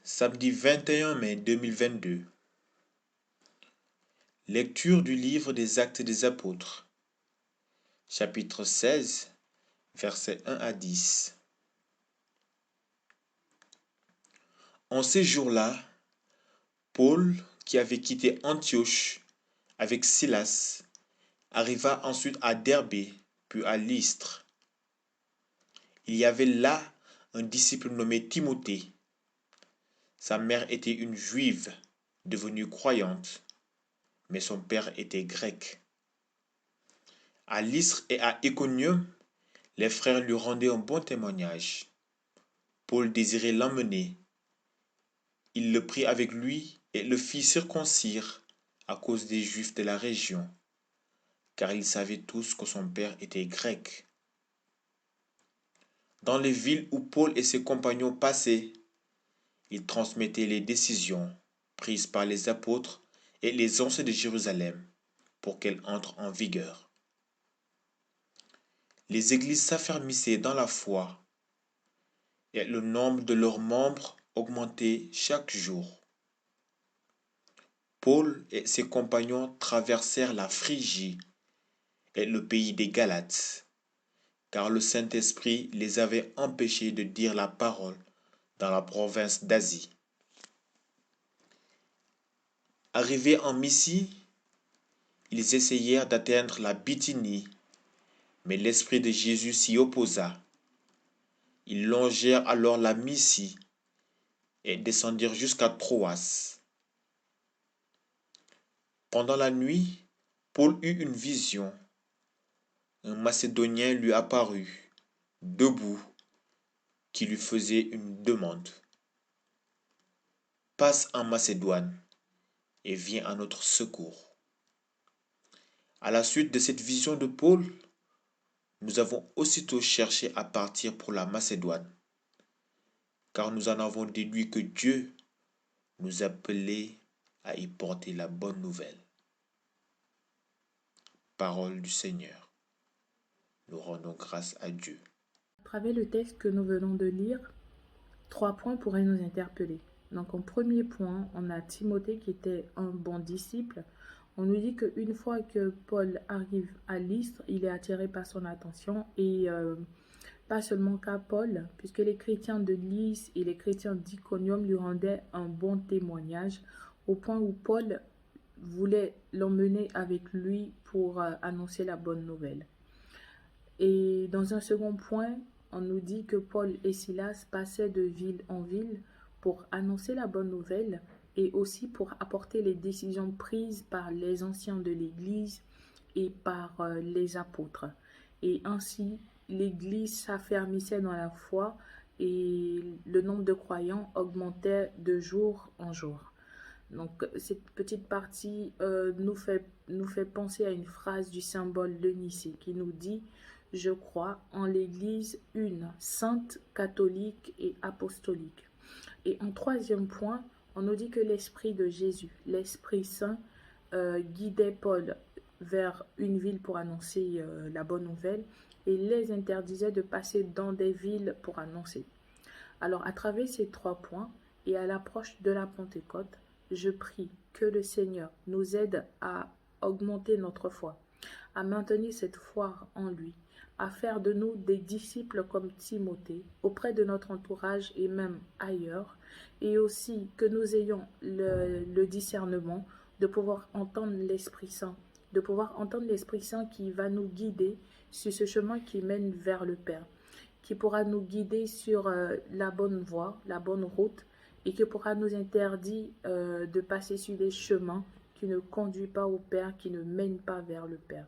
Samedi 21 mai 2022. Lecture du livre des Actes des Apôtres, chapitre 16, versets 1 à 10. En ces jours-là, Paul, qui avait quitté Antioche avec Silas, arriva ensuite à Derbé, puis à Lystre. Il y avait là un disciple nommé Timothée. Sa mère était une juive devenue croyante, mais son père était grec. À Lystre et à Iconium, les frères lui rendaient un bon témoignage. Paul désirait l'emmener. Il le prit avec lui et le fit circoncire à cause des Juifs de la région, car ils savaient tous que son père était grec. Dans les villes où Paul et ses compagnons passaient, ils transmettaient les décisions prises par les apôtres et les anciens de Jérusalem pour qu'elles entrent en vigueur. Les églises s'affermissaient dans la foi et le nombre de leurs membres augmentait chaque jour. Paul et ses compagnons traversèrent la Phrygie et le pays des Galates, car le Saint-Esprit les avait empêchés de dire la parole dans la province d'Asie. Arrivés en Mysie, ils essayèrent d'atteindre la Bithynie, mais l'Esprit de Jésus s'y opposa. Ils longèrent alors la Mysie et descendirent jusqu'à Troas. Pendant la nuit, Paul eut une vision. Un Macédonien lui apparut, debout, qui lui faisait une demande. Passe en Macédoine et viens à notre secours. À la suite de cette vision de Paul, nous avons aussitôt cherché à partir pour la Macédoine, car nous en avons déduit que Dieu nous appelait à y porter la bonne nouvelle. Parole du Seigneur. Nous rendons grâce à Dieu. À travers le texte que nous venons de lire, 3 points pourraient nous interpeller. Donc, en premier point, on a Timothée qui était un bon disciple. On nous dit qu'une fois que Paul arrive à Lystre, il est attiré par son attention et pas seulement qu'à Paul, puisque les chrétiens de Lystre et les chrétiens d'Iconium lui rendaient un bon témoignage au point où Paul voulait l'emmener avec lui pour annoncer la bonne nouvelle. Et dans un second point, on nous dit que Paul et Silas passaient de ville en ville pour annoncer la bonne nouvelle et aussi pour apporter les décisions prises par les anciens de l'Église et par les apôtres. Et ainsi, l'Église s'affermissait dans la foi et le nombre de croyants augmentait de jour en jour. Donc, cette petite partie nous fait penser à une phrase du symbole de Nicée qui nous dit « Je crois en l'Église une, sainte, catholique et apostolique ». Et en troisième point, on nous dit que l'Esprit de Jésus, l'Esprit Saint, guidait Paul vers une ville pour annoncer la bonne nouvelle et les interdisait de passer dans des villes pour annoncer. Alors, à travers ces 3 points et à l'approche de la Pentecôte, je prie que le Seigneur nous aide à augmenter notre foi, à maintenir cette foi en lui, à faire de nous des disciples comme Timothée auprès de notre entourage et même ailleurs, et aussi que nous ayons le discernement de pouvoir entendre l'Esprit Saint, qui va nous guider sur ce chemin qui mène vers le Père, qui pourra nous guider sur la bonne voie, la bonne route, et qui pourra nous interdire de passer sur des chemins qui ne conduisent pas au Père, qui ne mènent pas vers le Père.